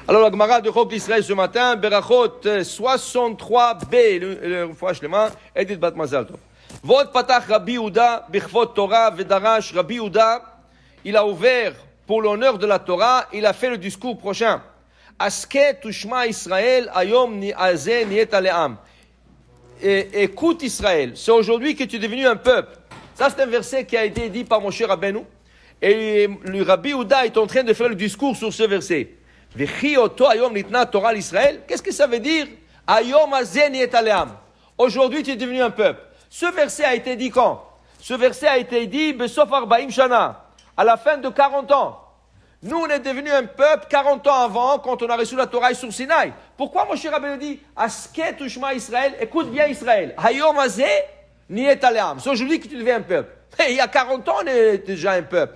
Alors la Gemara de Chok l'Israël ce matin, Berachot 63b, le fois Shlema, Edith Bat Mazal Tov. Vot patach Rabbi Yehuda, Bichvot Torah, Vedarash, Rabbi Yehuda, il a ouvert pour l'honneur de la Torah, il a fait le discours prochain. Asket ushma Israël, ayom ni azeh niet aleam. Écoute Israël, c'est aujourd'hui que tu es devenu un peuple. Ça c'est un verset qui a été dit par Moshe Rabbeinu. Et le Rabbi Yehuda est en train de faire le discours sur ce verset. Qu'est-ce que ça veut dire? Aujourd'hui, tu es devenu un peuple. Ce verset a été dit quand? Ce verset a été dit Besof Arbaim Shana, à la fin de 40 ans. Nous, on est devenu un peuple 40 ans avant, quand on a reçu la Torah sur Sinaï. Pourquoi Moshe Rabbeinu dit Asket ushma Israël? Écoute bien Israël. Hayom hazeh niyet aleam. C'est aujourd'hui que tu deviens un peuple. Et il y a 40 ans, on est déjà un peuple.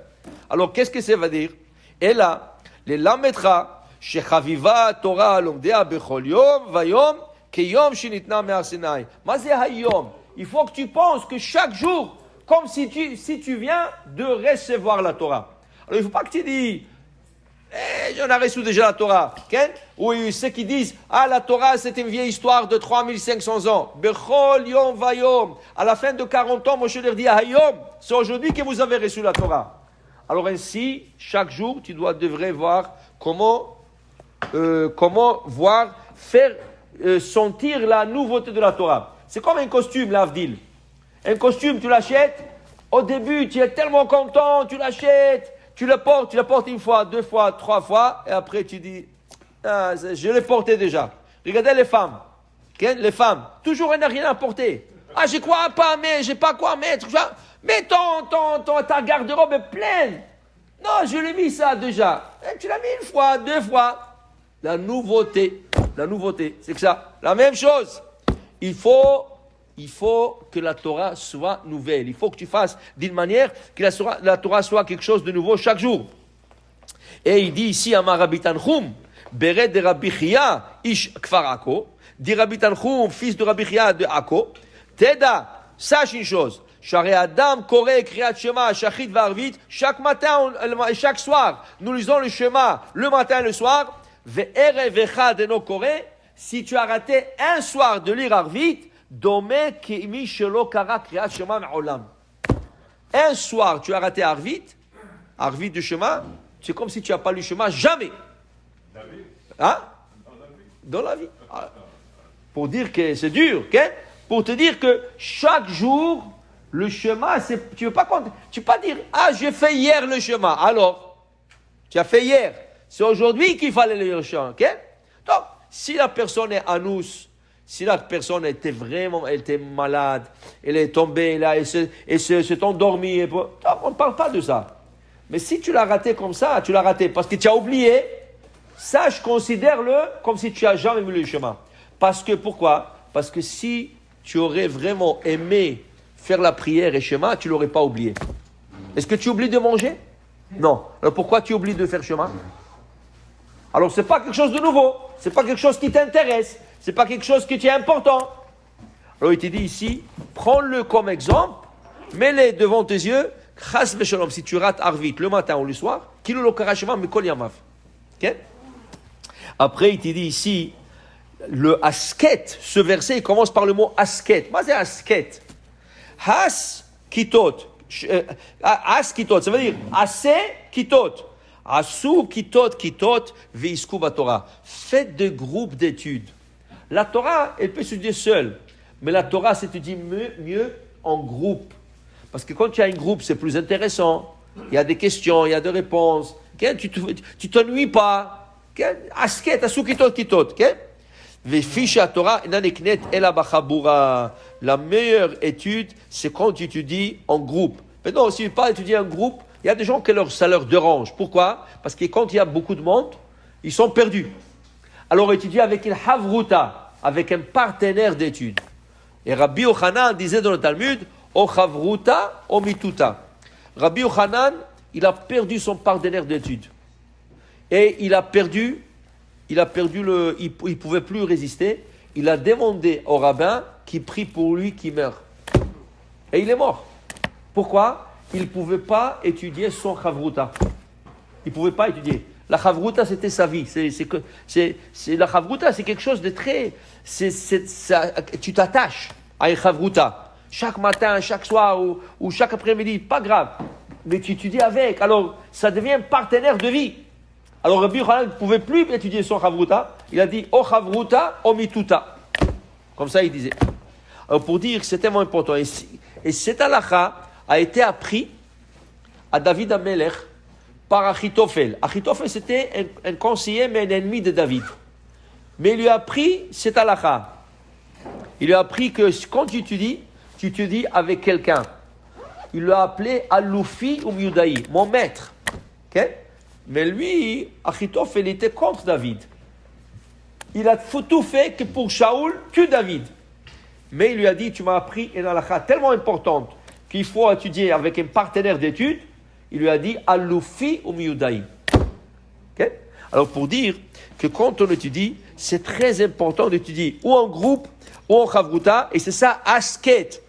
Alors, qu'est-ce que ça veut dire? Et là, les lametra. שחביבה תורה על לומדיה בכל יום ויום כיום שניתנה מהר סיני. מה זה היום? Il faut que tu penses que chaque jour, comme si tu viens de recevoir la Torah. Alors il ne faut pas que tu dis, j'en ai reçu déjà la Torah. Okay? Ou ceux qui disent, la Torah c'est une vieille histoire de 3500 ans. Bechol yom vayom. À la fin de 40 ans, Moshe leur dit, hayom, c'est aujourd'hui que vous avez reçu la Torah. Alors ainsi, chaque jour, tu devrais voir comment faire sentir la nouveauté de la Torah. C'est comme un costume, l'Avdil. Un costume, tu l'achètes, au début, tu es tellement content, tu l'achètes, tu le portes une fois, 2 fois, 3 fois, et après tu dis, je l'ai porté déjà. Regardez les femmes. Okay? Les femmes, toujours elles n'ont rien à porter. J'ai quoi pas mettre, j'ai pas quoi mettre. Mais ta garde-robe est pleine. Non, je l'ai mis ça déjà. Et tu l'as mis 1 fois, 2 fois. La nouveauté, c'est que ça, la même chose. Il faut que la Torah soit nouvelle. Il faut que tu fasses d'une manière que la Torah soit quelque chose de nouveau chaque jour. Et il dit ici, Amar Rabbi Tanchum, Beret de Rabbi Chia, Ish Kfar Ako, dit Rabbi Tanchum, fils de Rabbi Chia de Ako, Teda, sache une chose, Share Adam, Koreh, Kriyat Shema, Shachit Varvit, chaque matin et chaque soir, nous lisons le Shema, le matin et le soir. Si tu as raté un soir de lire Arvit, un soir tu as raté Arvit du Shema, c'est comme si tu n'as pas lu Shema jamais. Hein? Dans la vie. Pour dire que c'est dur, okay? Pour te dire que chaque jour, le Shema, tu ne peux pas dire, j'ai fait hier le Shema. Alors, tu as fait hier. C'est aujourd'hui qu'il fallait le lire, ok? Donc, si la personne est anous, si la personne elle était malade, elle est tombée là, elle s'est endormie, on ne parle pas de ça. Mais si tu l'as raté comme ça, tu l'as raté parce que tu as oublié, sache, considère-le comme si tu n'as jamais vu le chemin. Pourquoi? Parce que si tu aurais vraiment aimé faire la prière et chemin, tu ne l'aurais pas oublié. Est-ce que tu oublies de manger? Non. Alors pourquoi tu oublies de faire chemin? Alors, ce n'est pas quelque chose de nouveau. Ce n'est pas quelque chose qui t'intéresse. Ce n'est pas quelque chose qui est important. Alors, il te dit ici, prends-le comme exemple, mets-le devant tes yeux, chas v'shalom, si tu rates Arvit le matin ou le soir, kilo lo karashema mikol yamav. Okay? Après, il te dit ici, le asket, ce verset, il commence par le mot asket. Qu'est-ce que c'est asket? Has kitot. As kitot, ça veut dire assez kitot. Asu kitot veisku Torah. Faites des groupes d'études. La Torah, elle peut s'étudier seule, mais la Torah s'étudie mieux en groupe. Parce que quand tu as un groupe, c'est plus intéressant. Il y a des questions, il y a des réponses. Okay? Tu t'ennuies pas. Okay? Asket, asu kitot. Okay? Ve'fisha Torah naneknet ela bachabura. La meilleure étude, c'est quand tu étudies en groupe. Maintenant, si tu ne veux pas étudier en groupe, il y a des gens que ça leur dérange. Pourquoi? Parce que quand il y a beaucoup de monde, ils sont perdus. Alors étudier avec une havruta, avec un partenaire d'études. Et Rabbi Yochanan disait dans le Talmud, o havruta, o mituta. Rabbi Yochanan, il a perdu son partenaire d'études. Et il ne pouvait plus résister. Il a demandé au rabbin qui prie pour lui qu'il meure. Et il est mort. Pourquoi? Il ne pouvait pas étudier son chavruta. Il ne pouvait pas étudier. La chavruta, c'était sa vie. La chavruta, c'est quelque chose de très... tu t'attaches à une chavruta. Chaque matin, chaque soir ou chaque après-midi, pas grave. Mais tu étudies avec. Alors, ça devient partenaire de vie. Alors, Rabbi Yochanan ne pouvait plus étudier son chavruta. Il a dit, o chavruta, o mituta. Comme ça, il disait. Alors, pour dire que c'est tellement important. Et cet halakha a été appris à David Amelech par Achitophel. Achitophel, c'était un conseiller, mais un ennemi de David. Mais il lui a appris cet halakha. Il lui a appris que quand tu étudies avec quelqu'un. Il l'a appelé Aloufi ou Miudaï, mon maître. Okay? Mais lui, Achitophel, il était contre David. Il a tout fait que pour Shaoul, tue David. Mais il lui a dit, tu m'as appris une halakha tellement importante qu'il faut étudier avec un partenaire d'études. Il lui a dit, Aloufi ou Miudaï. Okay? Alors pour dire que quand on étudie, c'est très important d'étudier ou en groupe ou en chavruta. Et c'est ça, asket.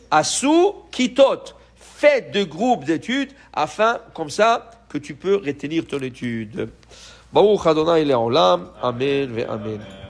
Asu kitot. Faites de groupes d'études afin, comme ça, que tu peux retenir ton étude. Baruch Adonai Le'olam. Amen ve Amen.